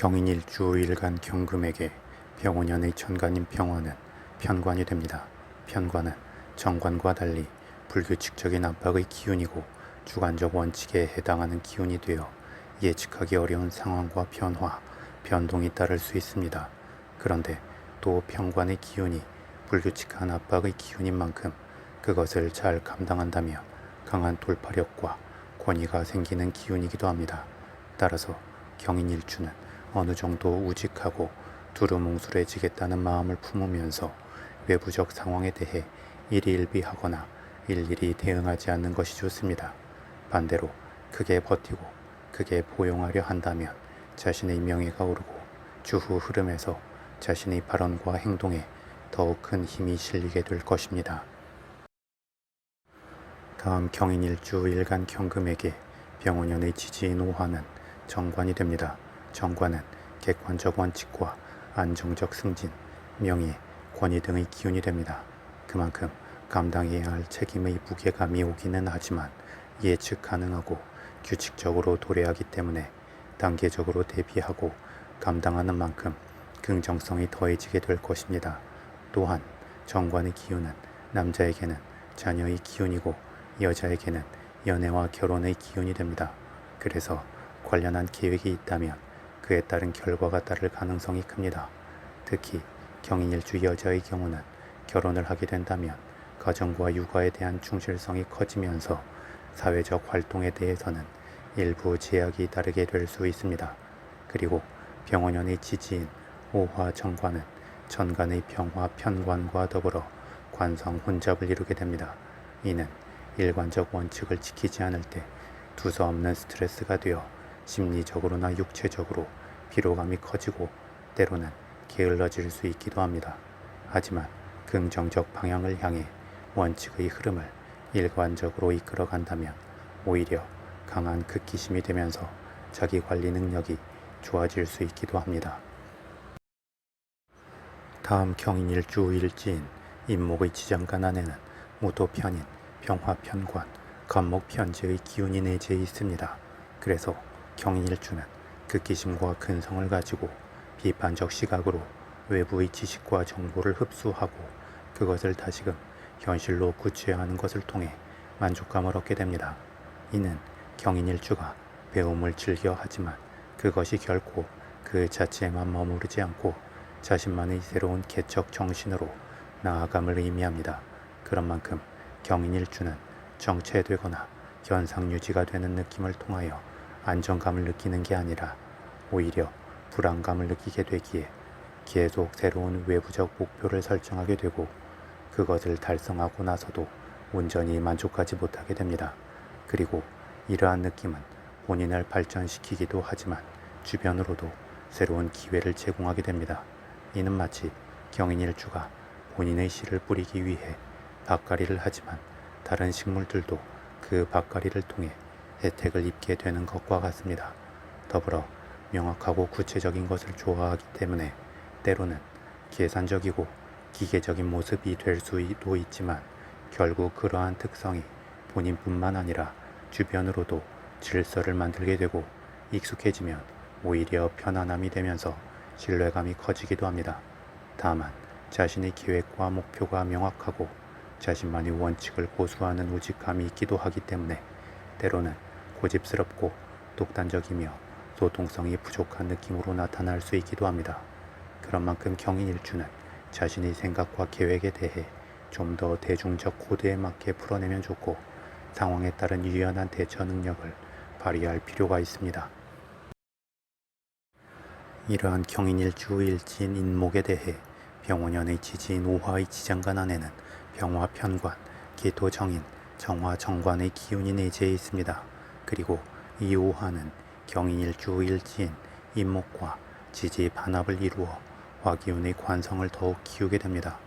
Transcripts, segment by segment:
경인일주 5일간 경금에게 병원연의 천간인 병화는 편관이 됩니다. 편관은 정관과 달리 불규칙적인 압박의 기운이고 주관적 원칙에 해당하는 기운이 되어 예측하기 어려운 상황과 변화, 변동이 따를 수 있습니다. 그런데 또 편관의 기운이 불규칙한 압박의 기운인 만큼 그것을 잘 감당한다면 강한 돌파력과 권위가 생기는 기운이기도 합니다. 따라서 경인일주는 어느 정도 우직하고 두루뭉술해지겠다는 마음을 품으면서 외부적 상황에 대해 일희일비하거나 일일이 대응하지 않는 것이 좋습니다. 반대로 크게 버티고 크게 포용하려 한다면 자신의 명예가 오르고 주후 흐름에서 자신의 발언과 행동에 더욱 큰 힘이 실리게 될 것입니다. 다음 경인일주 일간 경금에게 병원연의 지지인 오화는 정관이 됩니다. 정관은 객관적 원칙과 안정적 승진, 명예, 권위 등의 기운이 됩니다. 그만큼 감당해야 할 책임의 무게감이 오기는 하지만 예측 가능하고 규칙적으로 도래하기 때문에 단계적으로 대비하고 감당하는 만큼 긍정성이 더해지게 될 것입니다. 또한 정관의 기운은 남자에게는 자녀의 기운이고 여자에게는 연애와 결혼의 기운이 됩니다. 그래서 관련한 계획이 있다면 그에 따른 결과가 따를 가능성이 큽니다. 특히 경인일주 여자의 경우는 결혼을 하게 된다면 가정과 육아에 대한 충실성이 커지면서 사회적 활동에 대해서는 일부 제약이 따르게 될 수 있습니다. 그리고 병원연의 지지인 오화 정관은 천간의 병화 편관과 더불어 관성 혼잡을 이루게 됩니다. 이는 일관적 원칙을 지키지 않을 때 두서없는 스트레스가 되어 심리적으로나 육체적으로 피로감이 커지고 때로는 게을러질 수 있기도 합니다. 하지만 긍정적 방향을 향해 원칙의 흐름을 일관적으로 이끌어 간다면 오히려 강한 극기심이 되면서 자기 관리 능력이 좋아질 수 있기도 합니다. 다음 경인일주 5일지인 임목의 지장간 안에는 무토편인 병화편관, 간목편지의 기운이 내재해 있습니다. 그래서 경인일주는 극기심과 근성을 가지고 비판적 시각으로 외부의 지식과 정보를 흡수하고 그것을 다시금 현실로 구체화하는 것을 통해 만족감을 얻게 됩니다. 이는 경인일주가 배움을 즐겨 하지만 그것이 결코 그 자체에만 머무르지 않고 자신만의 새로운 개척 정신으로 나아감을 의미합니다. 그런 만큼 경인일주는 정체되거나 현상 유지가 되는 느낌을 통하여 안정감을 느끼는 게 아니라 오히려 불안감을 느끼게 되기에 계속 새로운 외부적 목표를 설정하게 되고 그것을 달성하고 나서도 온전히 만족하지 못하게 됩니다. 그리고 이러한 느낌은 본인을 발전시키기도 하지만 주변으로도 새로운 기회를 제공하게 됩니다. 이는 마치 경인일주가 본인의 씨를 뿌리기 위해 밭갈이를 하지만 다른 식물들도 그 밭갈이를 통해 혜택을 입게 되는 것과 같습니다. 더불어 명확하고 구체적인 것을 좋아하기 때문에 때로는 계산적이고 기계적인 모습이 될 수도 있지만 결국 그러한 특성이 본인뿐만 아니라 주변으로도 질서를 만들게 되고 익숙해지면 오히려 편안함이 되면서 신뢰감이 커지기도 합니다. 다만 자신의 계획과 목표가 명확하고 자신만의 원칙을 고수하는 우직함이 있기도 하기 때문에 때로는 고집스럽고 독단적이며 소통성이 부족한 느낌으로 나타날 수 있기도 합니다. 그런 만큼 경인일주는 자신의 생각과 계획에 대해 좀 더 대중적 코드에 맞게 풀어내면 좋고 상황에 따른 유연한 대처 능력을 발휘할 필요가 있습니다. 이러한 경인일주 일지인 인목에 대해 병원연의 지지인 오화의 지장간 안에는 병화 편관, 기토 정인, 정화 정관의 기운이 내재해 있습니다. 그리고 이 오화는 경인일주 일지인 인목과 지지 반합을 이루어 화기운의 관성을 더욱 키우게 됩니다.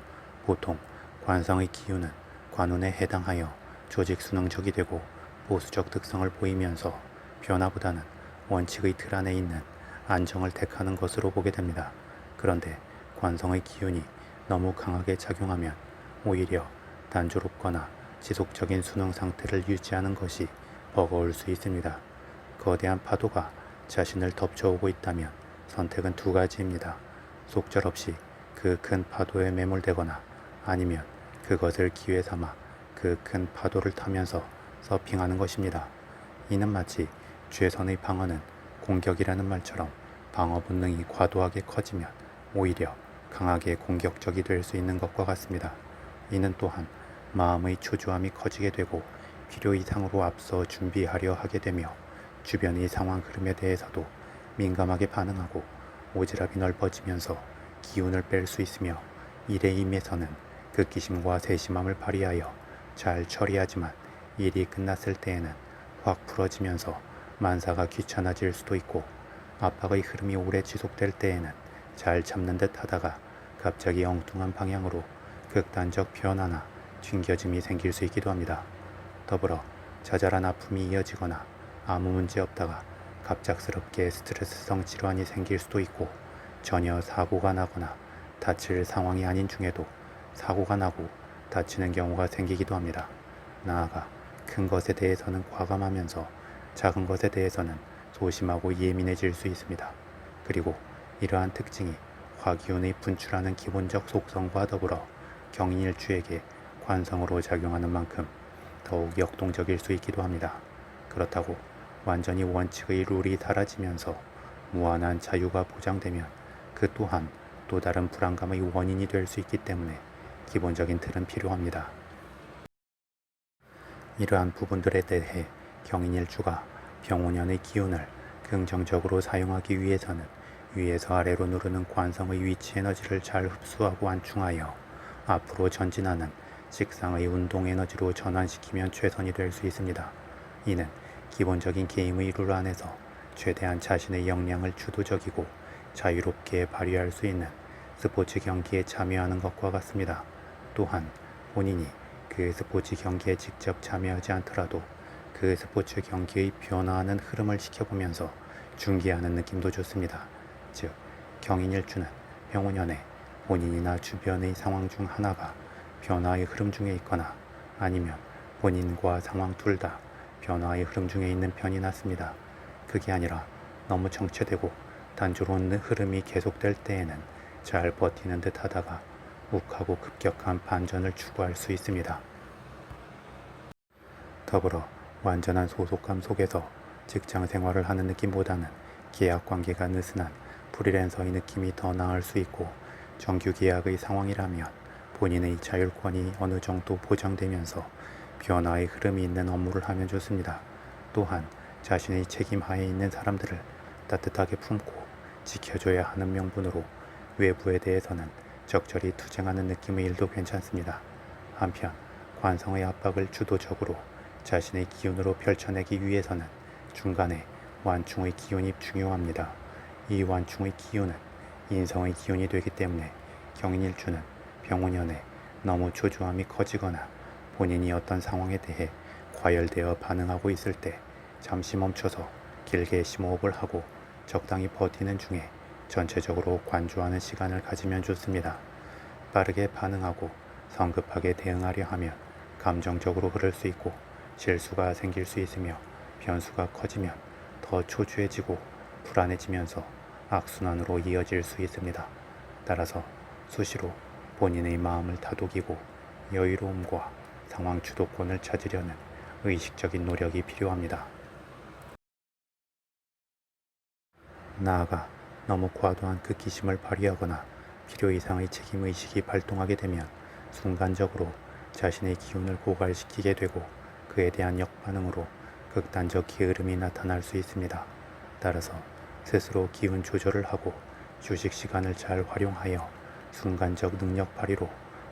보통 관성의 기운은 관운에 해당하여 조직 순응적이 되고 보수적 특성을 보이면서 변화보다는 원칙의 틀 안에 있는 안정을 택하는 것으로 보게 됩니다. 그런데 관성의 기운이 너무 강하게 작용하면 오히려 단조롭거나 지속적인 순응 상태를 유지하는 것이 버거울 수 있습니다. 거대한 파도가 자신을 덮쳐오고 있다면 선택은 두 가지입니다. 속절없이 그 큰 파도에 매몰되거나 아니면 그것을 기회 삼아 그 큰 파도를 타면서 서핑하는 것입니다. 이는 마치 최선의 방어는 공격이라는 말처럼 방어 본능이 과도하게 커지면 오히려 강하게 공격적이 될 수 있는 것과 같습니다. 이는 또한 마음의 초조함이 커지게 되고 필요 이상으로 앞서 준비하려 하게 되며 주변의 상황 흐름에 대해서도 민감하게 반응하고 오지랖이 넓어지면서 기운을 뺄 수 있으며 일에 임해서는 극기심과 세심함을 발휘하여 잘 처리하지만 일이 끝났을 때에는 확 풀어지면서 만사가 귀찮아질 수도 있고 압박의 흐름이 오래 지속될 때에는 잘 참는 듯 하다가 갑자기 엉뚱한 방향으로 극단적 변화나 튕겨짐이 생길 수 있기도 합니다. 더불어 자잘한 아픔이 이어지거나 아무 문제 없다가 갑작스럽게 스트레스성 질환이 생길 수도 있고 전혀 사고가 나거나 다칠 상황이 아닌 중에도 사고가 나고 다치는 경우가 생기기도 합니다. 나아가 큰 것에 대해서는 과감하면서 작은 것에 대해서는 소심하고 예민해질 수 있습니다. 그리고 이러한 특징이 화기운의 분출하는 기본적 속성과 더불어 경인일주에게 관성으로 작용하는 만큼 더욱 역동적일 수 있기도 합니다. 그렇다고 완전히 원칙의 룰이 사라지면서 무한한 자유가 보장되면 그 또한 또 다른 불안감의 원인이 될 수 있기 때문에 기본적인 틀은 필요합니다. 이러한 부분들에 대해 경인일주가 병오년의 기운을 긍정적으로 사용하기 위해서는 위에서 아래로 누르는 관성의 위치 에너지를 잘 흡수하고 안충하여 앞으로 전진하는 식상의 운동 에너지로 전환시키면 최선이 될 수 있습니다. 이는 기본적인 게임의 룰 안에서 최대한 자신의 역량을 주도적이고 자유롭게 발휘할 수 있는 스포츠 경기에 참여하는 것과 같습니다. 또한 본인이 그 스포츠 경기에 직접 참여하지 않더라도 그 스포츠 경기의 변화하는 흐름을 지켜보면서 중계하는 느낌도 좋습니다. 즉, 경인일주는 병오년에 본인이나 주변의 상황 중 하나가 변화의 흐름 중에 있거나 아니면 본인과 상황 둘 다 변화의 흐름 중에 있는 편이 낫습니다. 그게 아니라 너무 정체되고 단조로운 흐름이 계속될 때에는 잘 버티는 듯 하다가 욱하고 급격한 반전을 추구할 수 있습니다. 더불어 완전한 소속감 속에서 직장 생활을 하는 느낌보다는 계약 관계가 느슨한 프리랜서의 느낌이 더 나을 수 있고 정규 계약의 상황이라면 본인의 자율권이 어느 정도 보장되면서 변화의 흐름이 있는 업무를 하면 좋습니다. 또한 자신의 책임하에 있는 사람들을 따뜻하게 품고 지켜줘야 하는 명분으로 외부에 대해서는 적절히 투쟁하는 느낌의 일도 괜찮습니다. 한편 관성의 압박을 주도적으로 자신의 기운으로 펼쳐내기 위해서는 중간에 완충의 기운이 중요합니다. 이 완충의 기운은 인성의 기운이 되기 때문에 경인일주는 병오년에 너무 초조함이 커지거나 본인이 어떤 상황에 대해 과열되어 반응하고 있을 때 잠시 멈춰서 길게 심호흡을 하고 적당히 버티는 중에 전체적으로 관조하는 시간을 가지면 좋습니다. 빠르게 반응하고 성급하게 대응하려 하면 감정적으로 흐를 수 있고 실수가 생길 수 있으며 변수가 커지면 더 초조해지고 불안해지면서 악순환으로 이어질 수 있습니다. 따라서 수시로 본인의 마음을 다독이고 여유로움과 상황 주도권을 찾으려는 의식적인 노력이 필요합니다. 나아가 너무 과도한 극기심을 발휘하거나 필요 이상의 책임의식이 발동하게 되면 순간적으로 자신의 기운을 고갈시키게 되고 그에 대한 역반응으로 극단적 게으름이 나타날 수 있습니다. 따라서 스스로 기운 조절을 하고 휴식 시간을 잘 활용하여 순간적 능력 발휘로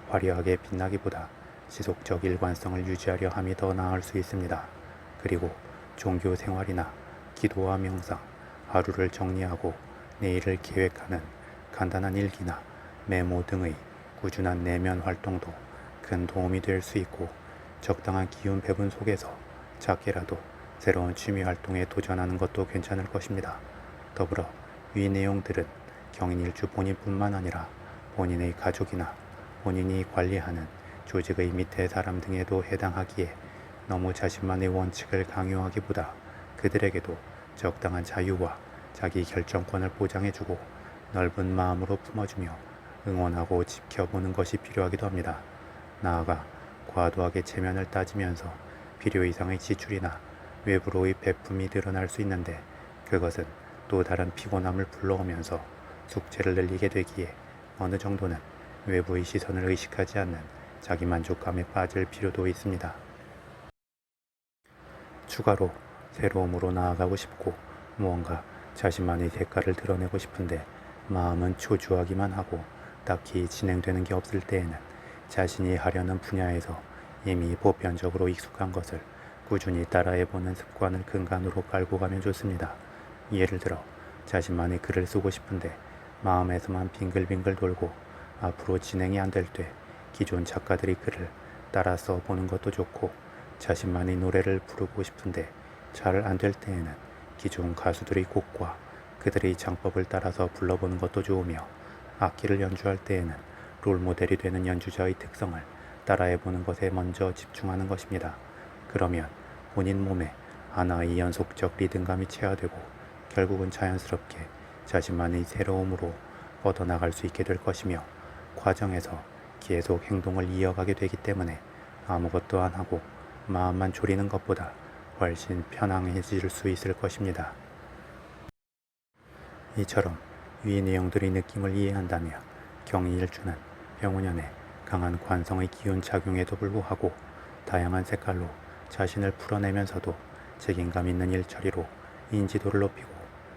화려하게 빛나기보다 지속적 일관성을 유지하려 함이 더 나을 수 있습니다. 그리고 종교 생활이나 기도와 명상, 하루를 정리하고 내일을 계획하는 간단한 일기나 메모 등의 꾸준한 내면 활동도 큰 도움이 될 수 있고 적당한 기운 배분 속에서 작게라도 새로운 취미 활동에 도전하는 것도 괜찮을 것입니다. 더불어 위 내용들은 경인일주 본인뿐만 아니라 본인의 가족이나 본인이 관리하는 조직의 밑에 사람 등에도 해당하기에 너무 자신만의 원칙을 강요하기보다 그들에게도 적당한 자유와 자기 결정권을 보장해주고 넓은 마음으로 품어주며 응원하고 지켜보는 것이 필요하기도 합니다. 나아가 과도하게 체면을 따지면서 필요 이상의 지출이나 외부로의 베품이 늘어날 수 있는데 그것은 또 다른 피곤함을 불러오면서 숙제를 늘리게 되기에 어느 정도는 외부의 시선을 의식하지 않는 자기 만족감에 빠질 필요도 있습니다. 추가로 새로움으로 나아가고 싶고 무언가 자신만의 색깔을 드러내고 싶은데 마음은 초조하기만 하고 딱히 진행되는 게 없을 때에는 자신이 하려는 분야에서 이미 보편적으로 익숙한 것을 꾸준히 따라해보는 습관을 근간으로 깔고 가면 좋습니다. 예를 들어 자신만의 글을 쓰고 싶은데 마음에서만 빙글빙글 돌고 앞으로 진행이 안 될 때 기존 작가들의 글을 따라 써보는 것도 좋고, 자신만의 노래를 부르고 싶은데 잘 안 될 때에는 기존 가수들의 곡과 그들의 장법을 따라서 불러보는 것도 좋으며, 악기를 연주할 때에는 롤모델이 되는 연주자의 특성을 따라해보는 것에 먼저 집중하는 것입니다. 그러면 본인 몸에 하나의 연속적 리듬감이 체화되고 결국은 자연스럽게 자신만의 새로움으로 뻗어나갈 수 있게 될 것이며, 과정에서 계속 행동을 이어가게 되기 때문에 아무것도 안 하고 마음만 졸이는 것보다 훨씬 편안해질 수 있을 것입니다. 이처럼 위 내용들의 느낌을 이해한다면 경이일주는 병원연의 강한 관성의 기운 작용에도 불구하고 다양한 색깔로 자신을 풀어내면서도 책임감 있는 일처리로 인지도를 높이고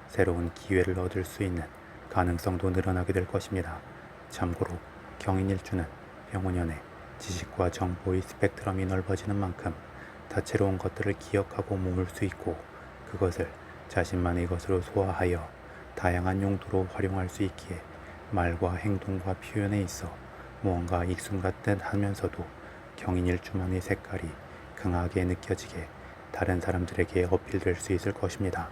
새로운 기회를 얻을 수 있는 가능성도 늘어나게 될 것입니다. 참고로 경인일주는 병원연의 지식과 정보의 스펙트럼이 넓어지는 만큼 다채로운 것들을 기억하고 모을 수 있고, 그것을 자신만의 것으로 소화하여 다양한 용도로 활용할 수 있기에 말과 행동과 표현에 있어 무언가 익숙같듯 하면서도 경인일주만의 색깔이 강하게 느껴지게 다른 사람들에게 어필될 수 있을 것입니다.